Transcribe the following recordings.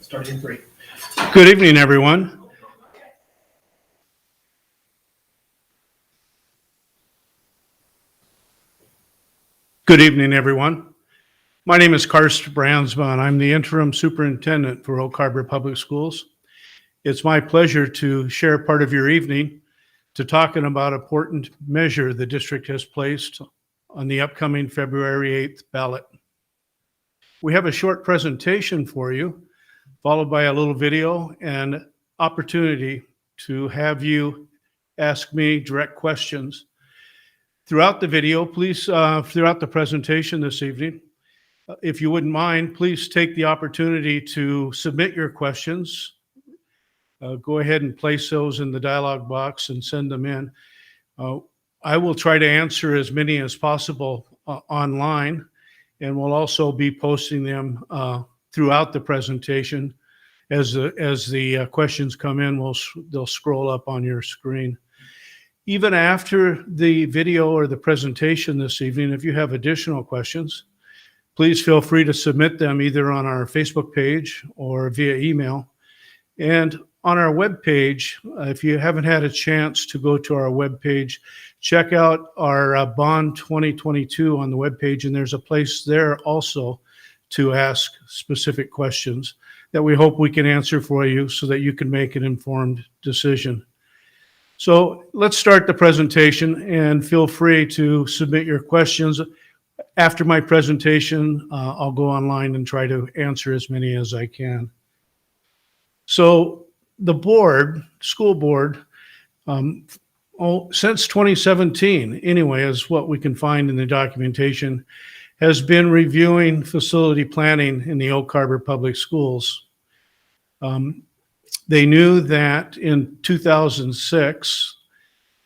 Start in 3. Good evening, everyone. Good evening, everyone. My name is Karst Brandsma, and I'm the interim superintendent for Oak Harbor Public Schools. It's my pleasure to share part of your evening to talking about an important measure the district has placed on the upcoming February 8th ballot. We have a short presentation for you, followed by a little video and opportunity to have you ask me direct questions. Throughout the video, please, throughout the presentation this evening, if you wouldn't mind, please take the opportunity to submit your questions. Go ahead and place those in the dialog box and send them in. I will try to answer as many as possible online, and we'll also be posting them throughout the presentation. As the questions come in, they'll scroll up on your screen. Even after the video or the presentation this evening, if you have additional questions, please feel free to submit them either on our Facebook page or via email. And on our webpage, if you haven't had a chance to go to our webpage, check out our Bond 2022 on the webpage, and there's a place there also to ask specific questions that we hope we can answer for you so that you can make an informed decision. So let's start the presentation, and feel free to submit your questions. After my presentation, I'll go online and try to answer as many as I can. So the board, school board, since 2017, anyway, is what we can find in the documentation, has been reviewing facility planning in the Oak Harbor Public Schools. They knew that in 2006,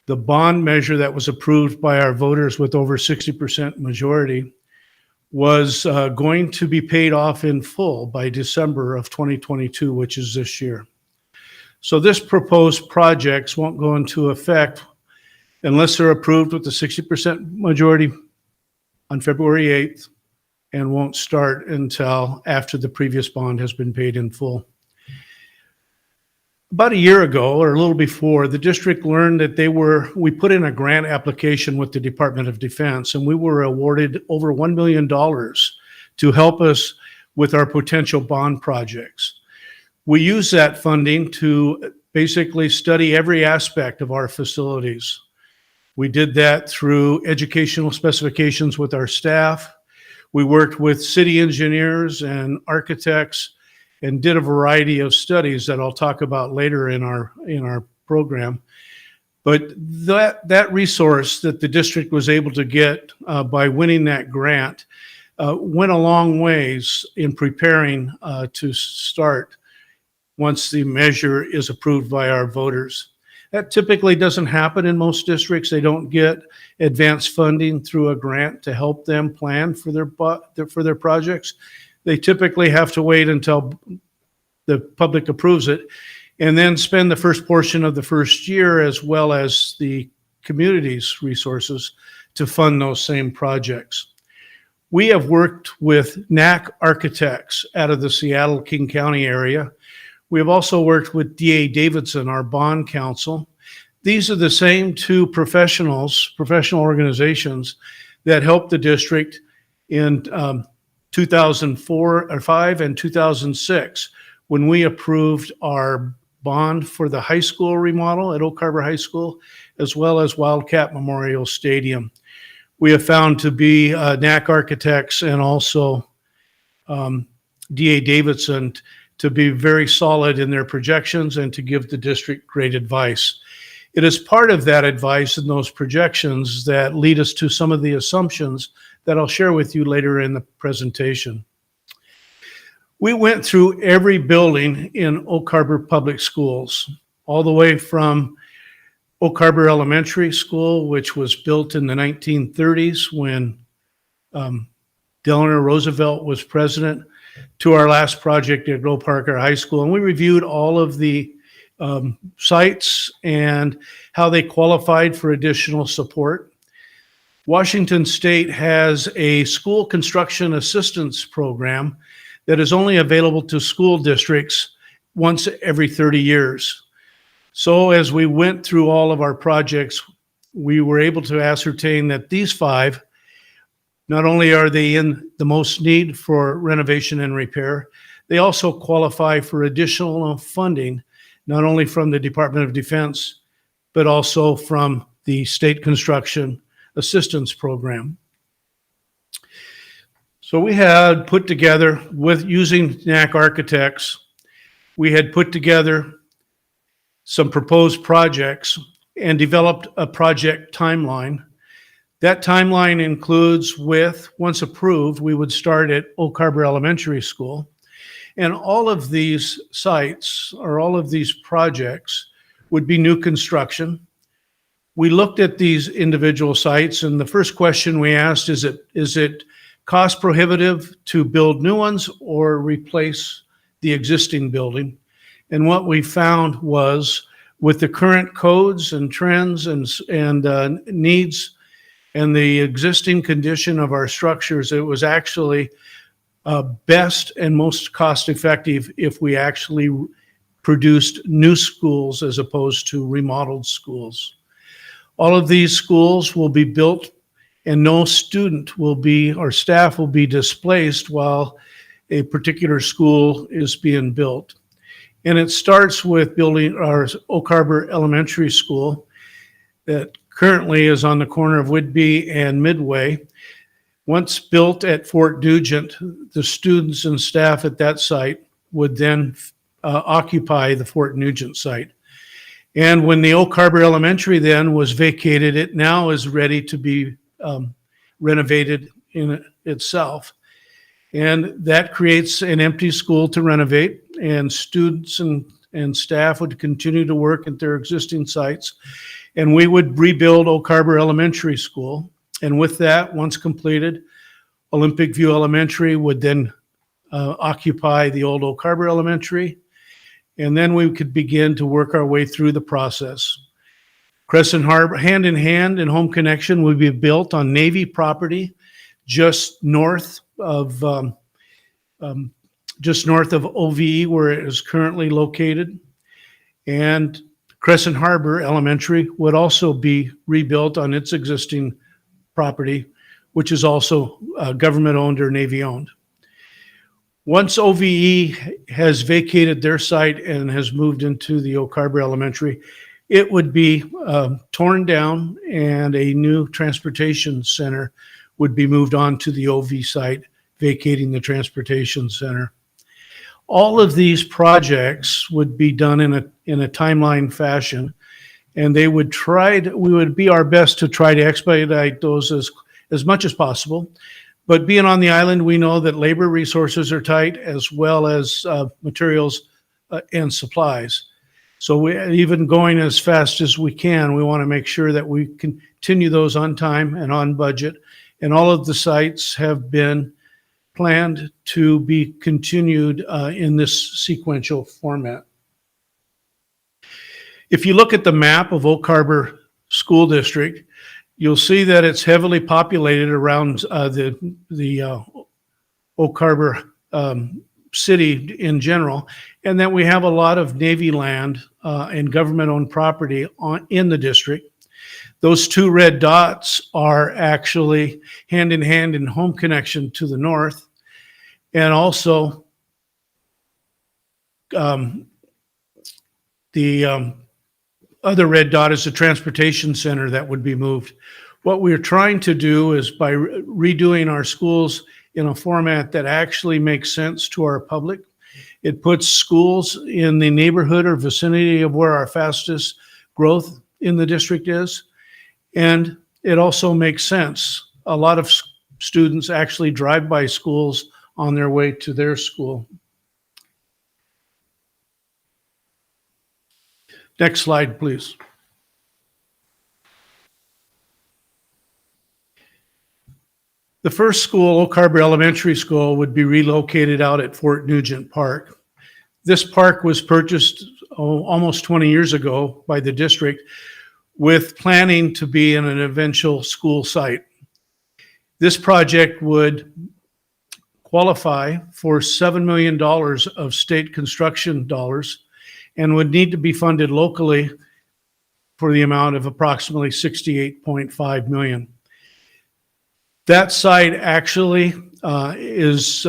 the bond measure that was approved by our voters with over 60% majority was going to be paid off in full by December of 2022, which is this year. So this proposed projects won't go into effect unless they're approved with the 60% majority on February 8th, and won't start until after the previous bond has been paid in full. About a year ago, or a little before, the district learned that we put in a grant application with the Department of Defense, and we were awarded over $1 million to help us with our potential bond projects. We use that funding to basically study every aspect of our facilities. We did that through educational specifications with our staff. We worked with city engineers and architects and did a variety of studies that I'll talk about later in our program. But that resource that the district was able to get by winning that grant went a long ways in preparing to start once the measure is approved by our voters. That typically doesn't happen in most districts. They don't get advanced funding through a grant to help them plan for their projects. They typically have to wait until the public approves it and then spend the first portion of the first year, as well as the community's resources, to fund those same projects. We have worked with NAC architects out of the Seattle King County area. We have also worked with D.A. Davidson, our bond counsel. These are the same two professional organizations that helped the district in 2004 or 5 and 2006 when we approved our bond for the high school remodel at Oak Harbor High School, as well as Wildcat Memorial Stadium. We have found to be NAC architects and also D.A. Davidson to be very solid in their projections and to give the district great advice. It is part of that advice and those projections that lead us to some of the assumptions that I'll share with you later in the presentation. We went through every building in Oak Harbor Public Schools, all the way from Oak Harbor Elementary School, which was built in the 1930s when Delano Roosevelt was president, to our last project at Glow Parker High School. And we reviewed all of the sites and how they qualified for additional support. Washington State has a school construction assistance program that is only available to school districts once every 30 years. So as we went through all of our projects, we were able to ascertain that these 5, not only are they in the most need for renovation and repair, they also qualify for additional funding, not only from the Department of Defense, but also from the State Construction Assistance Program. So we had put together, with using NAC architects, we had put together some proposed projects and developed a project timeline. That timeline includes once approved, we would start at Oak Harbor Elementary School. And all of these sites, or all of these projects, would be new construction. We looked at these individual sites, and the first question we asked is it cost prohibitive to build new ones or replace the existing building? And what we found was, with the current codes and trends and needs and the existing condition of our structures, it was actually best and most cost effective if we actually produced new schools as opposed to remodeled schools. All of these schools will be built, and no student will be, or staff will be, displaced while a particular school is being built. And it starts with building our Oak Harbor Elementary School that currently is on the corner of Whidbey and Midway. Once built at Fort Nugent, the students and staff at that site would then occupy the Fort Nugent site. And when the Oak Harbor Elementary then was vacated, it now is ready to be renovated in itself. And that creates an empty school to renovate, and students and staff would continue to work at their existing sites. And we would rebuild Oak Harbor Elementary School. And with that, once completed, Olympic View Elementary would then occupy the old Oak Harbor Elementary. And then we could begin to work our way through the process. Crescent Harbor, hand in hand, and Home Connection would be built on Navy property just north of OVE, where it is currently located. And Crescent Harbor Elementary would also be rebuilt on its existing property, which is also government-owned or Navy-owned. Once OVE has vacated their site and has moved into the Oak Harbor Elementary, it would be torn down, and a new transportation center would be moved on to the OV site, vacating the transportation center. All of these projects would be done in a timeline fashion, and we would be our best to try to expedite those as much as possible. But being on the island, we know that labor resources are tight, as well as materials and supplies. So even going as fast as we can, we want to make sure that we continue those on time and on budget. And all of the sites have been planned to be continued in this sequential format. If you look at the map of Oak Harbor School District, you'll see that it's heavily populated around the Oak Harbor city in general, and that we have a lot of Navy land and government-owned property in the district. Those 2 red dots are actually hand in hand in Home Connection to the north, and also the other red dot is the transportation center that would be moved. What we're trying to do is, by redoing our schools in a format that actually makes sense to our public, it puts schools in the neighborhood or vicinity of where our fastest growth in the district is. And it also makes sense. A lot of students actually drive by schools on their way to their school. Next slide, please. The first school, Oak Harbor Elementary School, would be relocated out at Fort Nugent Park. This park was purchased almost 20 years ago by the district, with planning to be in an eventual school site. This project would qualify for $7 million of state construction dollars and would need to be funded locally for the amount of approximately $68.5 million. That site actually is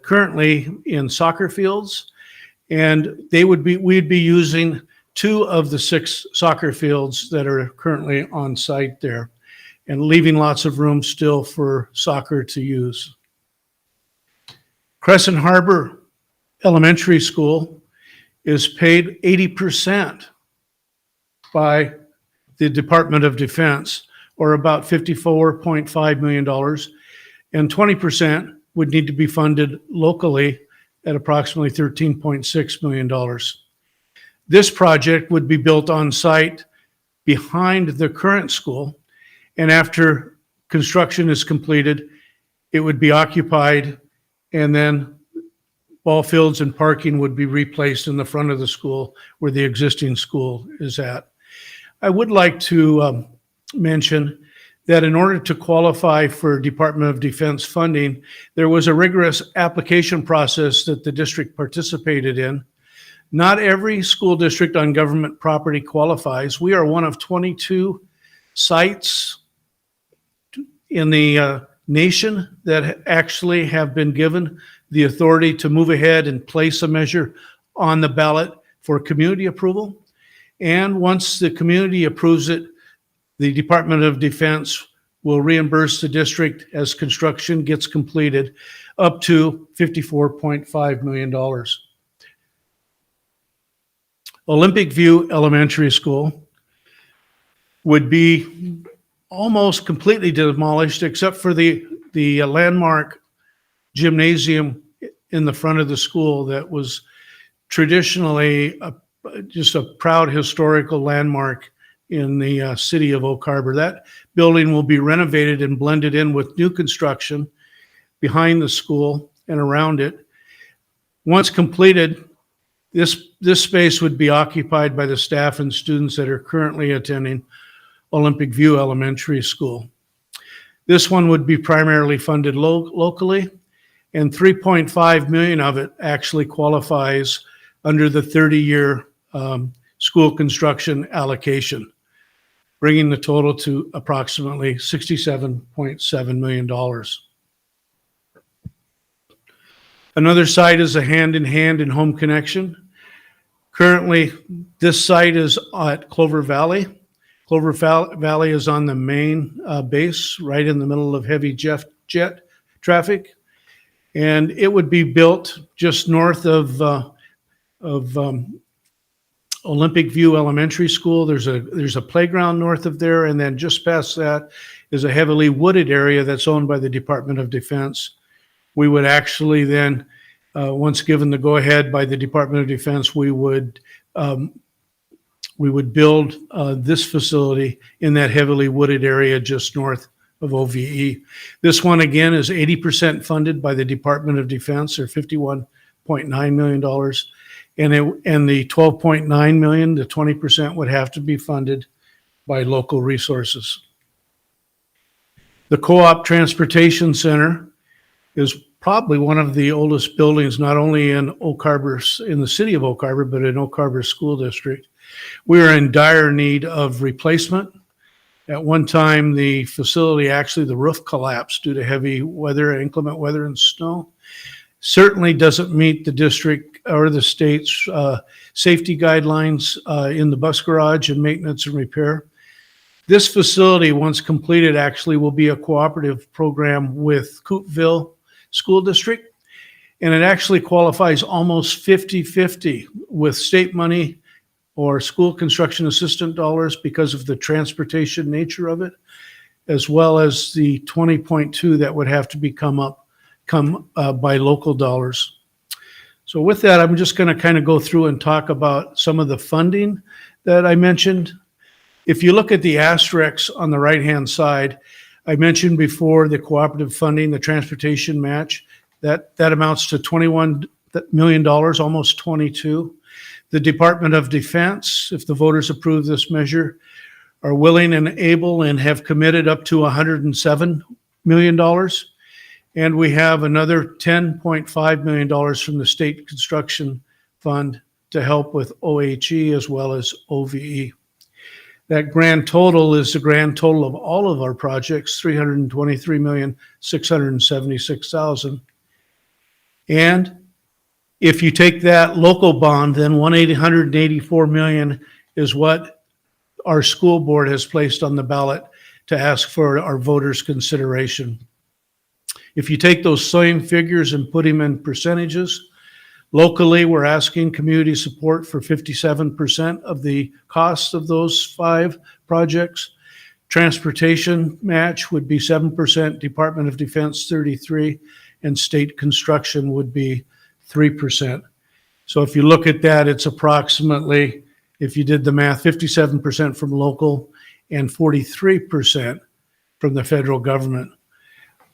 currently in soccer fields, and we'd be using 2 of the 6 soccer fields that are currently on site there, and leaving lots of room still for soccer to use. Crescent Harbor Elementary School is paid 80% by the Department of Defense, or about $54.5 million, and 20% would need to be funded locally at approximately $13.6 million. This project would be built on site behind the current school, and after construction is completed, it would be occupied, and then ball fields and parking would be replaced in the front of the school where the existing school is at. I would like to mention that in order to qualify for Department of Defense funding, there was a rigorous application process that the district participated in. Not every school district on government property qualifies. We are one of 22 sites in the nation that actually have been given the authority to move ahead and place a measure on the ballot for community approval. And once the community approves it, the Department of Defense will reimburse the district as construction gets completed up to $54.5 million. Olympic View Elementary School would be almost completely demolished except for the landmark gymnasium in the front of the school that was traditionally just a proud historical landmark in the city of Oak Harbor. That building will be renovated and blended in with new construction behind the school and around it. Once completed, this space would be occupied by the staff and students that are currently attending Olympic View Elementary School. This one would be primarily funded locally, and $3.5 million of it actually qualifies under the 30-year school construction allocation, bringing the total to approximately $67.7 million. Another site is a hand-in-hand and home connection. Currently, this site is at Clover Valley. Clover Valley is on the main base, right in the middle of heavy jet traffic. And it would be built just north of Olympic View Elementary School. There's a playground north of there, and then just past that is a heavily wooded area that's owned by the Department of Defense. We would actually then, once given the go-ahead by the Department of Defense, we would build this facility in that heavily wooded area just north of OVE. This one, again, is 80% funded by the Department of Defense, or $51.9 million. And the $12.9 million, the 20%, would have to be funded by local resources. The Co-op Transportation Center is probably one of the oldest buildings, not only in Oak Harbor, in the city of Oak Harbor, but in Oak Harbor School District. We are in dire need of replacement. At one time, the facility, actually the roof collapsed due to heavy weather, inclement weather and snow. Certainly doesn't meet the district or the state's safety guidelines in the bus garage and maintenance and repair. This facility, once completed, actually will be a cooperative program with Coopville School District, and it actually qualifies almost 50-50 with state money or school construction assistant dollars because of the transportation nature of it, as well as the 20.2 that would have to be come by local dollars. So with that, I'm just going to kind of go through and talk about some of the funding that I mentioned. If you look at the asterisks on the right-hand side, I mentioned before the cooperative funding, the transportation match, that amounts to $21 million, almost 22. The Department of Defense, if the voters approve this measure, are willing and able and have committed up to $107 million. And we have another $10.5 million from the state construction fund to help with OHE as well as OVE. That grand total is the grand total of all of our projects, $323,676,000. And if you take that local bond, then $184 million is what our school board has placed on the ballot to ask for our voters' consideration. If you take those same figures and put them in percentages, locally, we're asking community support for 57% of the costs of those 5 projects. Transportation match would be 7%, Department of Defense 33%, and state construction would be 3%. So if you look at that, it's approximately, if you did the math, 57% from local and 43% from the federal government.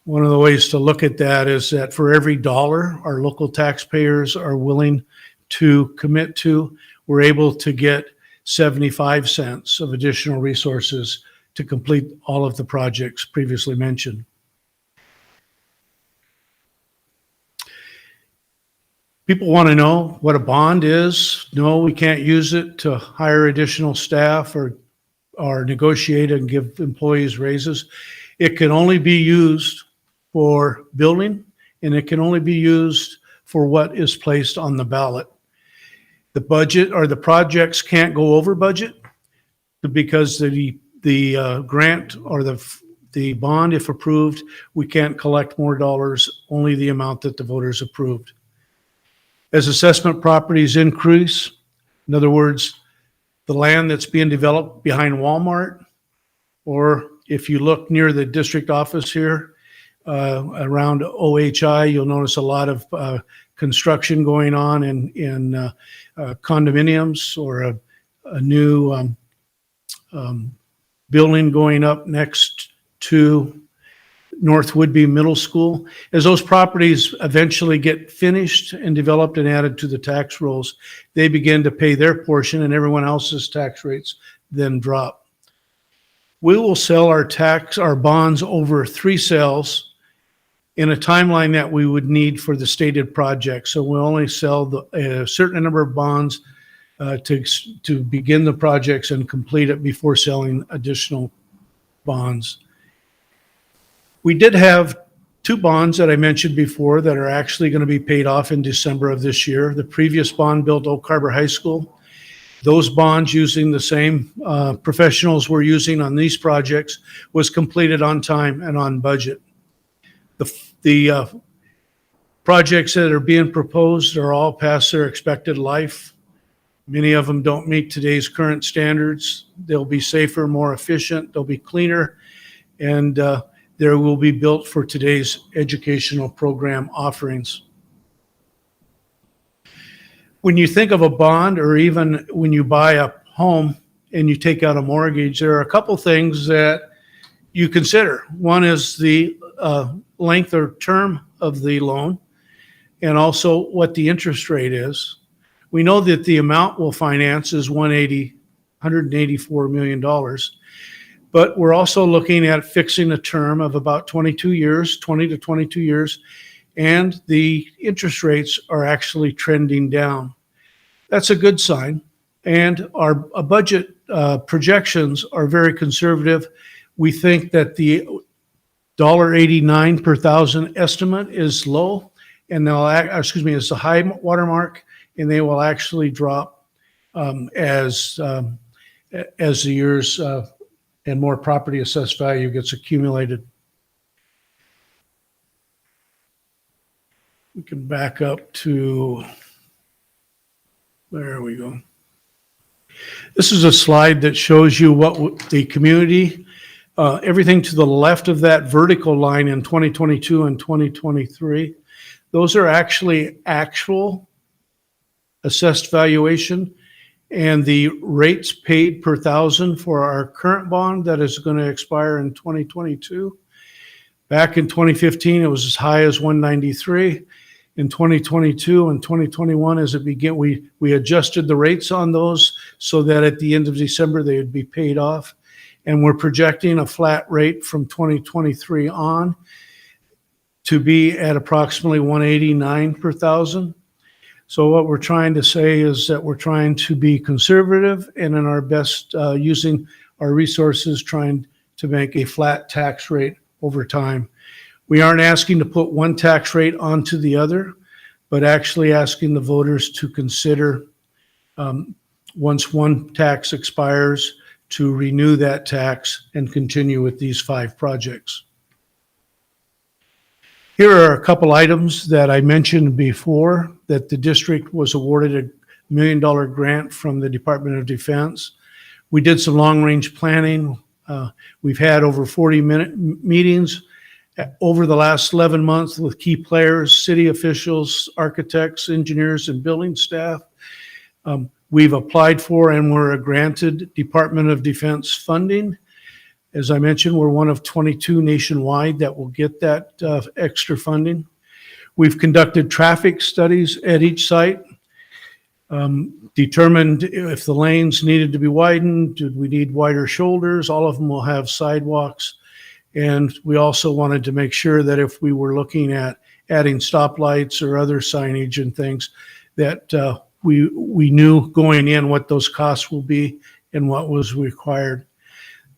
One of the ways to look at that is that for every dollar our local taxpayers are willing to commit to, we're able to get 75 cents of additional resources to complete all of the projects previously mentioned. People want to know what a bond is. No, we can't use it to hire additional staff or negotiate and give employees raises. It can only be used for building, and it can only be used for what is placed on the ballot. The budget or the projects can't go over budget because the grant or the bond, if approved, we can't collect more dollars, only the amount that the voters approved. As assessment properties increase, in other words, the land that's being developed behind Walmart, or if you look near the district office here, around OHI, you'll notice a lot of construction going on in condominiums, or a new building going up next to North Woodby Middle School. As those properties eventually get finished and developed and added to the tax rolls, they begin to pay their portion and everyone else's tax rates then drop. We will sell our bonds over 3 sales in a timeline that we would need for the stated project. So we'll only sell a certain number of bonds to begin the projects and complete it before selling additional bonds. We did have 2 bonds that I mentioned before that are actually going to be paid off in December of this year. The previous bond built Oak Harbor High School. Those bonds, using the same professionals we're using on these projects, was completed on time and on budget. The projects that are being proposed are all past their expected life. Many of them don't meet today's current standards. They'll be safer, more efficient, they'll be cleaner, and they will be built for today's educational program offerings. When you think of a bond, or even when you buy a home and you take out a mortgage, there are a couple things that you consider. One is the length or term of the loan, and also what the interest rate is. We know that the amount we'll finance is $184 million, but we're also looking at fixing a term of about 22 years, 20 to 22 years, and the interest rates are actually trending down. That's a good sign, and our budget projections are very conservative. We think that the $1.89 per thousand estimate is low, and is the high watermark, and they will actually drop as the years and more property assessed value gets accumulated. We can back up to, there we go. This is a slide that shows you what the community, everything to the left of that vertical line in 2022 and 2023, those are actually actual assessed valuation, and the rates paid per thousand for our current bond that is going to expire in 2022. Back in 2015, it was as high as 193. In 2022 and 2021, as it began, we adjusted the rates on those so that at the end of December they would be paid off, and we're projecting a flat rate from 2023 on. to be at approximately 189 per thousand. So what we're trying to say is that we're trying to be conservative and in our best using our resources, trying to make a flat tax rate over time. We aren't asking to put one tax rate onto the other, but actually asking the voters to consider once one tax expires to renew that tax and continue with these 5 projects. Here are a couple items that I mentioned before that the district was awarded a $1 million grant from the Department of Defense. We did some long-range planning. We've had over 40 meetings over the last 11 months with key players, city officials, architects, engineers, and building staff. We've applied for and were granted Department of Defense funding. As I mentioned, we're one of 22 nationwide that will get that extra funding. We've conducted traffic studies at each site, determined if the lanes needed to be widened, did we need wider shoulders, all of them will have sidewalks. And we also wanted to make sure that if we were looking at adding stoplights or other signage and things, that we knew going in what those costs will be and what was required.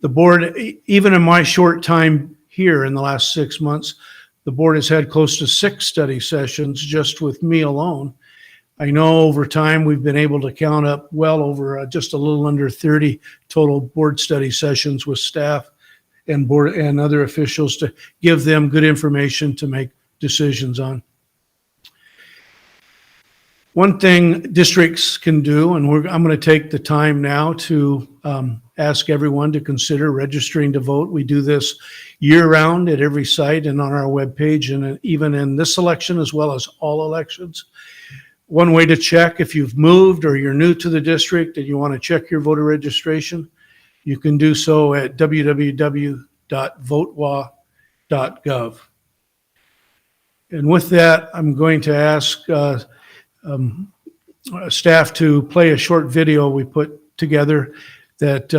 The board, even in my short time here in the last 6 months, the board has had close to 6 study sessions just with me alone. I know over time we've been able to count up well over just a little under 30 total board study sessions with staff and board and other officials to give them good information to make decisions on. One thing districts can do, and I'm going to take the time now to ask everyone to consider registering to vote. We do this year-round at every site and on our webpage, and even in this election as well as all elections. One way to check if you've moved or you're new to the district and you want to check your voter registration, you can do so at www.votewa.gov. And with that, I'm going to ask staff to play a short video we put together that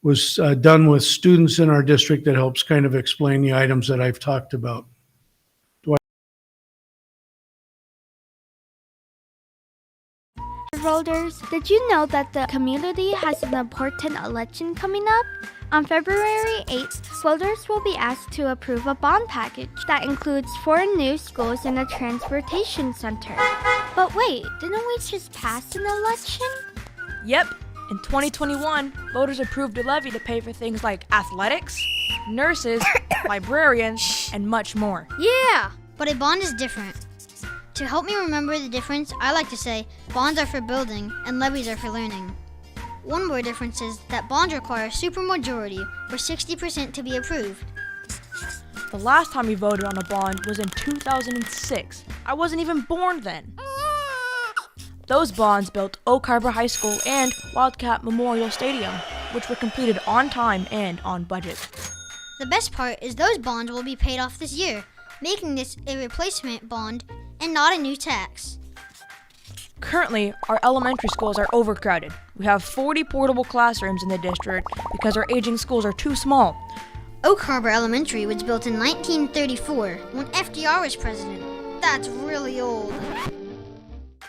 was done with students in our district that helps kind of explain the items that I've talked about. Voters, did you know that the community has an important election coming up? On February 8th, voters will be asked to approve a bond package that includes 4 new schools and a transportation center. But wait, didn't we just pass an election? Yep. In 2021, voters approved a levy to pay for things like athletics, nurses, librarians, and much more. Yeah, but a bond is different. To help me remember the difference, I like to say bonds are for building and levies are for learning. One more difference is that bonds require a supermajority, or 60% to be approved. The last time we voted on a bond was in 2006. I wasn't even born then. Those bonds built Oak Harbor High School and Wildcat Memorial Stadium, which were completed on time and on budget. The best part is those bonds will be paid off this year, making this a replacement bond and not a new tax. Currently, our elementary schools are overcrowded. We have 40 portable classrooms in the district because our aging schools are too small. Oak Harbor Elementary was built in 1934 when FDR was president. That's really old.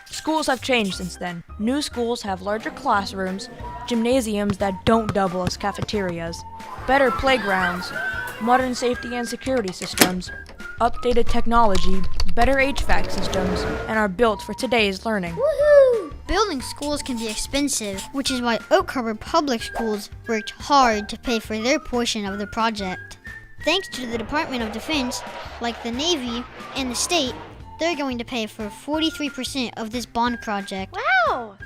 Schools have changed since then. New schools have larger classrooms, gymnasiums that don't double as cafeterias, better playgrounds, modern safety and security systems, updated technology, better HVAC systems, and are built for today's learning. Woohoo! Building schools can be expensive, which is why Oak Harbor Public Schools worked hard to pay for their portion of the project. Thanks to the Department of Defense, like the Navy and the state, they're going to pay for 43% of this bond project. Wow!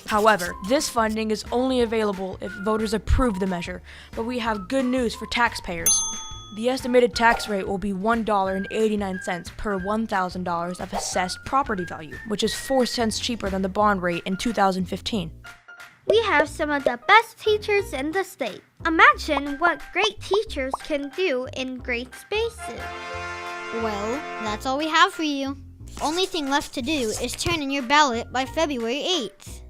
However, this funding is only available if voters approve the measure, but we have good news for taxpayers. The estimated tax rate will be $1.89 per $1,000 of assessed property value, which is 4 cents cheaper than the bond rate in 2015. We have some of the best teachers in the state. Imagine what great teachers can do in great spaces. Well, that's all we have for you. Only thing left to do is turn in your ballot by February 8th.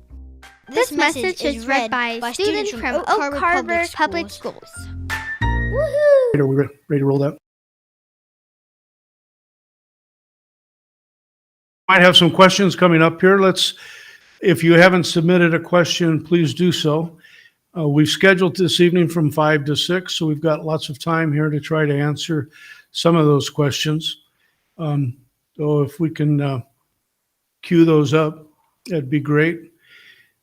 This message is read by students from Oak Harbor Public Schools. Woohoo! Are we ready to roll that? Might have some questions coming up here. If you haven't submitted a question, please do so. We've scheduled this evening from 5 to 6, so we've got lots of time here to try to answer some of those questions. So if we can queue those up, that'd be great.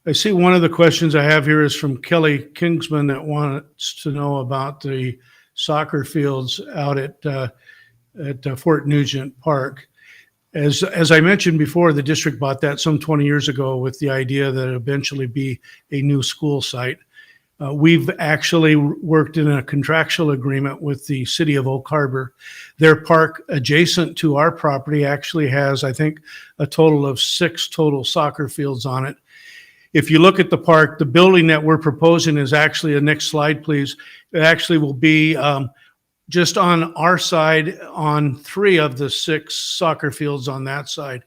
I see one of the questions I have here is from Kelly Kingsman that wants to know about the soccer fields out at Fort Nugent Park. As I mentioned before, the district bought that some 20 years ago with the idea that it eventually be a new school site. We've actually worked in a contractual agreement with the city of Oak Harbor. Their park adjacent to our property actually has, I think, a total of 6 total soccer fields on it. If you look at the park, the building that we're proposing is actually, the next slide, please. It actually will be just on our side on 3 of the 6 soccer fields on that side.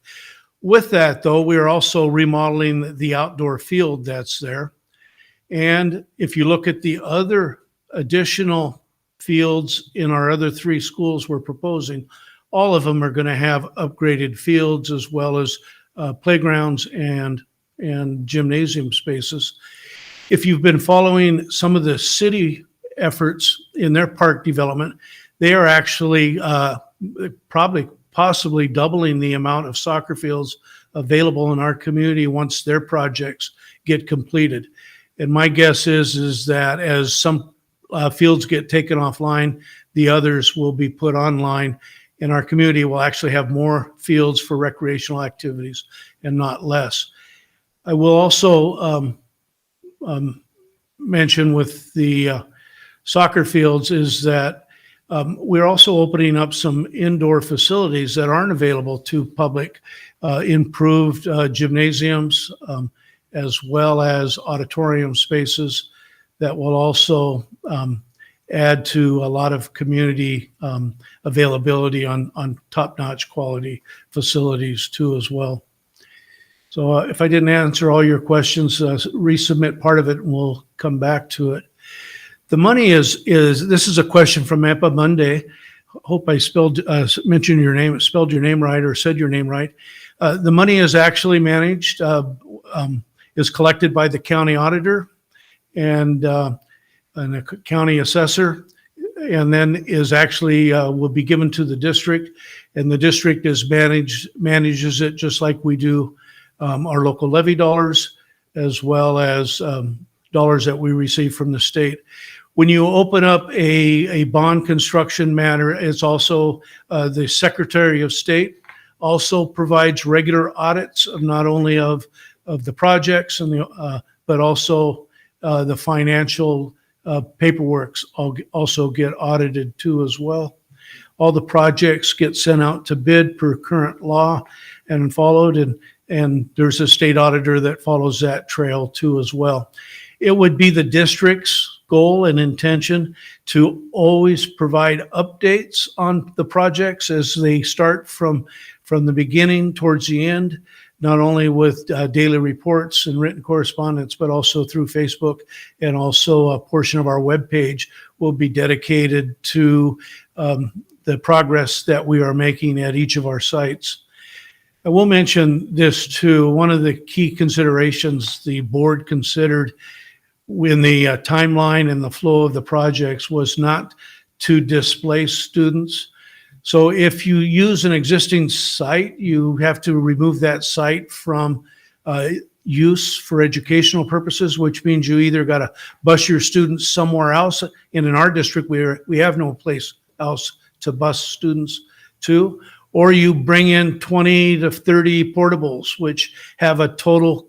With that, though, we are also remodeling the outdoor field that's there. And if you look at the other additional fields in our other 3 schools we're proposing, all of them are going to have upgraded fields as well as playgrounds and gymnasium spaces. If you've been following some of the city efforts in their park development, they are actually possibly doubling the amount of soccer fields available in our community once their projects get completed. And my guess is that as some fields get taken offline, the others will be put online, and our community will actually have more fields for recreational activities and not less. I will also mention with the soccer fields is that we're also opening up some indoor facilities that aren't available to public, improved gymnasiums, as well as auditorium spaces that will also add to a lot of community availability on top-notch quality facilities too as well. So if I didn't answer all your questions, resubmit part of it and we'll come back to it. The money this is a question from Epa Monday. Hope I mentioned your name, spelled your name right or said your name right. The money is actually managed, is collected by the county auditor and a county assessor, and then is actually will be given to the district, and the district manages it just like we do our local levy dollars, as well as dollars that we receive from the state. When you open up a bond construction matter, it's also the Secretary of State also provides regular audits of not only of the projects and but also the financial paperwork also get audited too as well. All the projects get sent out to bid per current law and followed, and there's a state auditor that follows that trail too as well. It would be the district's goal and intention to always provide updates on the projects as they start from the beginning towards the end, not only with daily reports and written correspondence, but also through Facebook, and also a portion of our webpage will be dedicated to the progress that we are making at each of our sites. I will mention this too. One of the key considerations the board considered in the timeline and the flow of the projects was not to displace students. So if you use an existing site, you have to remove that site from use for educational purposes, which means you either got to bus your students somewhere else. And in our district, we have no place else to bus students to, or you bring in 20 to 30 portables, which have a total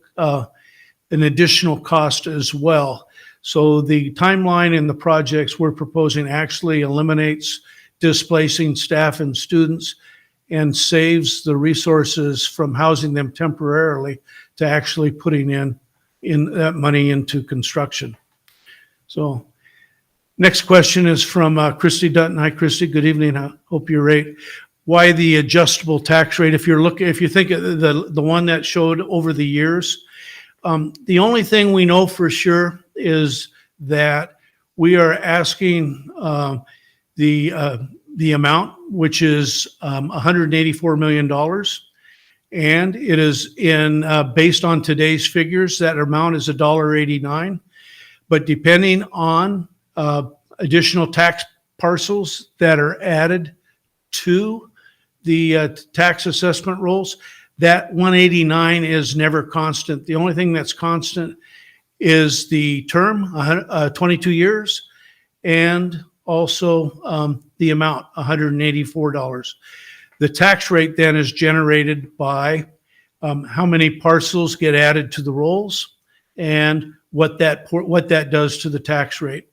an additional cost as well. So the timeline in the projects we're proposing actually eliminates displacing staff and students and saves the resources from housing them temporarily to actually putting in that money into construction. So next question is from Christy Dutton. Hi, Christy. Good evening. I hope you're right. Why the adjustable tax rate? If you think of the one that showed over the years, the only thing we know for sure is that we are asking the amount, which is $184 million. And it is based on today's figures, that amount is $1.89. But depending on additional tax parcels that are added to the tax assessment rolls, that 189 is never constant. The only thing that's constant is the term, 22 years, and also the amount, $184. The tax rate then is generated by how many parcels get added to the rolls and what that does to the tax rate.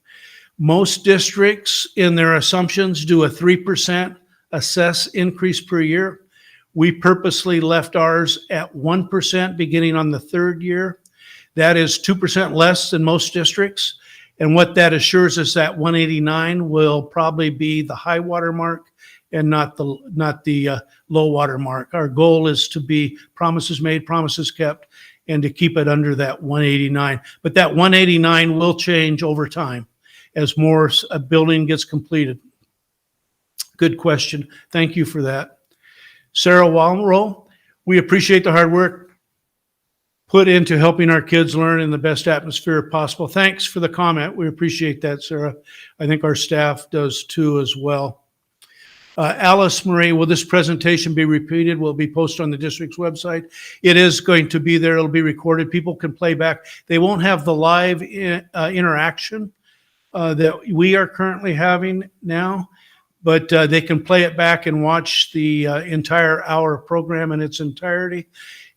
Most districts in their assumptions do a 3% assess increase per year. We purposely left ours at 1% beginning on the third year. That is 2% less than most districts. And what that assures us, that 189 will probably be the high water mark and not the low water mark. Our goal is to be promises made, promises kept, and to keep it under that 189. But that 189 will change over time as more building gets completed. Good question. Thank you for that. Sarah Walmrow, we appreciate the hard work put into helping our kids learn in the best atmosphere possible. Thanks for the comment. We appreciate that, Sarah. I think our staff does too as well. Alice Marie, will this presentation be repeated? Will it be posted on the district's website? It is going to be there. It'll be recorded. People can play back. They won't have the live interaction that we are currently having now, but they can play it back and watch the entire hour program in its entirety.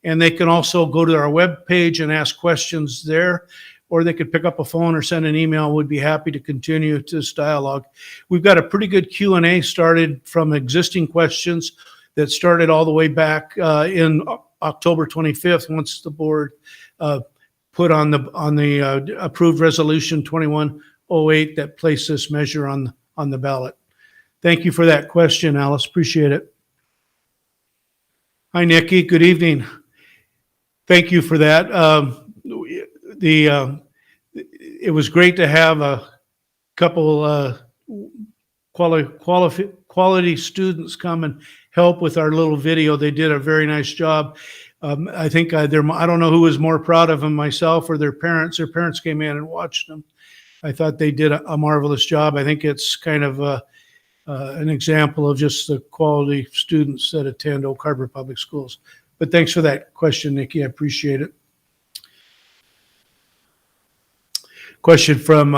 And they can also go to our webpage and ask questions there, or they could pick up a phone or send an email. We'd be happy to continue this dialogue. We've got a pretty good Q&A started from existing questions that started all the way back in October 25th, once the board put on the approved resolution 2108 that placed this measure on the ballot. Thank you for that question, Alice. Appreciate it. Hi, Nikki. Good evening. Thank you for that. It was great to have a couple quality students come and help with our little video. They did a very nice job. I think I don't know who was more proud of them, myself or their parents. Their parents came in and watched them. I thought they did a marvelous job. I think it's kind of an example of just the quality students that attend Oak Harbor Public Schools. But thanks for that question, Nikki. I appreciate it. Question from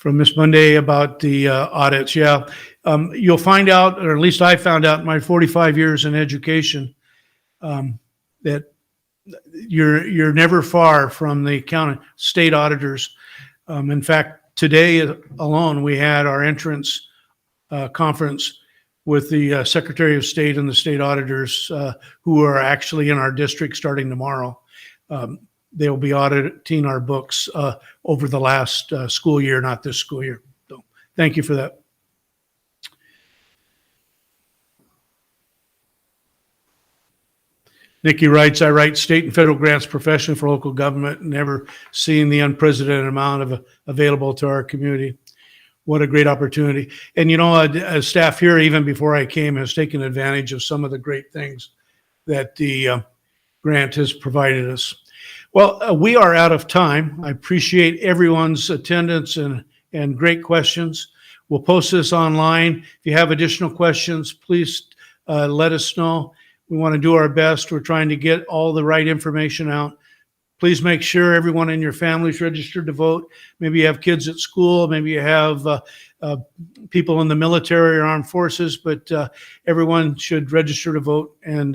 Ms. Monday about the audits. Yeah, you'll find out, or at least I found out in my 45 years in education, that you're never far from the county state auditors. In fact, today alone, we had our entrance conference with the Secretary of State and the state auditors who are actually in our district starting tomorrow. They'll be auditing our books over the last school year, not this school year. So thank you for that. Nikki writes, I write state and federal grants professionally for local government, never seen the unprecedented amount of available to our community. What a great opportunity. And you know, staff here, even before I came, has taken advantage of some of the great things that the grant has provided us. Well, we are out of time. I appreciate everyone's attendance and great questions. We'll post this online. If you have additional questions, please let us know. We want to do our best. We're trying to get all the right information out. Please make sure everyone in your family is registered to vote. Maybe you have kids at school. Maybe you have people in the military or armed forces, but everyone should register to vote and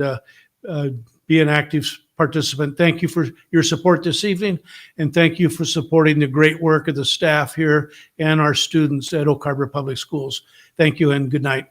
be an active participant. Thank you for your support this evening, and thank you for supporting the great work of the staff here and our students at Oak Harbor Public Schools. Thank you and good night.